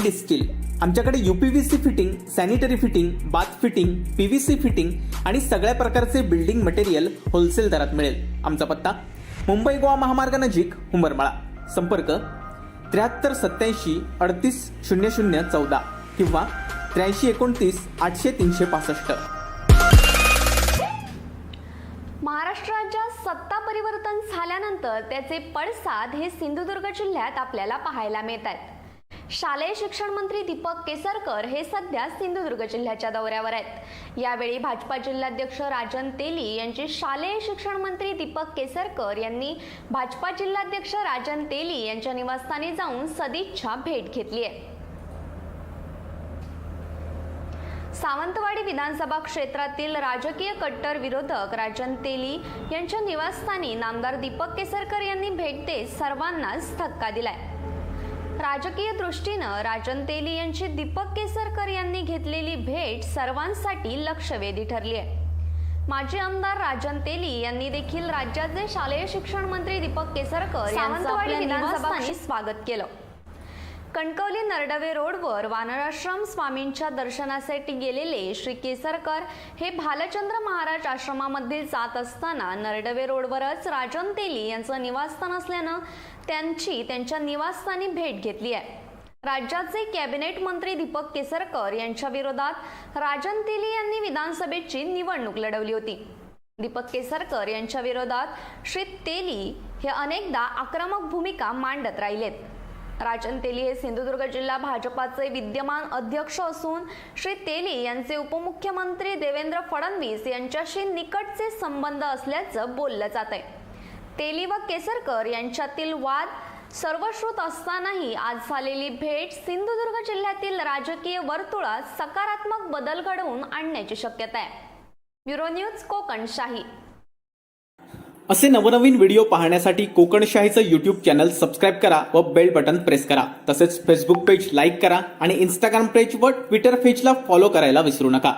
एवंडी steel. आमच्याकडे UPVC fitting, sanitary fitting, bath fitting, PVC fitting आणि सगळ्या प्रकारचे बिल्डिंग मटेरियल होलसेल दरात मिळेल। आमचा पत्ता मुंबई गोवा महामार्ग नजीक उंबरमाळा। संपर्क 73 87 38 00 14 किंवा 83 29 800 365। महाराष्ट्र राज्यात सत्ता परिवर्तन झाल्यानंतर त्याचे पडसाद हे सिंधुदुर्ग जिल्ह्यात आपल्याला पाहायला मिळतात। शालेय शिक्षण मंत्री दीपक केसरकर हे सध्या सिंधुदुर्ग जिल्ह्याच्या दौऱ्यावर आहेत। यावेळी भाजपा जिल्हाध्यक्ष राजन तेली यांची शालेय शिक्षण मंत्री दीपक केसरकर यांनी भाजपा जिल्हाध्यक्ष राजन तेली यांच्या निवासस्थानी जाऊन सदिच्छा भेट घेतली आहे। सावंतवाडी विधानसभा क्षेत्रातील राजकीय कट्टर विरोधक राजन तेली यांच्या निवासस्थानी नामदार दीपक केसरकर यांनी भेट देत सर्वांनाच धक्का दिलाय। राजकीय दृष्टीनं राजन तेली यांची दीपक केसरकर यांनी घेतलेली भेट सर्वांसाठी लक्षवेधी ठरली आहे। माजी आमदार राजन तेली यांनी देखील राज्याचे शालेय शिक्षण मंत्री दीपक केसरकर यांचं आपल्या निवासस्थानी स्वागत केलं। कणकवली नरडवे रोडवर वानराश्रम स्वामींच्या दर्शनासाठी गेलेले श्री केसरकर हे भालचंद्र महाराज आश्रमामध्ये जात असताना नरडवे रोडवरच राजन तेली यांचं निवासस्थान असल्यानं त्यांच्या निवासस्थानी भेट घेतली आहे। राज्याचे कॅबिनेट मंत्री दीपक केसरकर यांच्या विरोधात राजन तेली यांनी विधानसभेची निवडणूक लढवली होती। दीपक केसरकर यांच्या विरोधात श्री तेली हे अनेकदा आक्रमक भूमिका मांडत राहिलेत। राजन तेली हे सिंधुदुर्ग जिल्हा भाजपाचे विद्यमान अध्यक्ष असून श्री तेली यांचे उपमुख्यमंत्री देवेंद्र फडणवीस यांच्याशी निकटचे संबंध असल्याचं बोललं जात आहे। तेली व केसरकर यांच्यातील वाद सर्वश्रुत असतानाही आज झालेली भेट सिंधुदुर्ग जिल्ह्यातील राजकीय वर्तुळात सकारात्मक बदल घडवून आणण्याची शक्यता आहे। Bureau news Kokanshahi. असे नवनवीन व्हिडिओ पाहण्यासाठी कोकणशाहीचं YouTube चॅनल सबस्क्राइब करा व बेल बटन प्रेस करा। तसेच फेसबुक पेज लाईक करा आणि Instagram पेज व ट्विटर पेजला फॉलो करायला विसरू नका।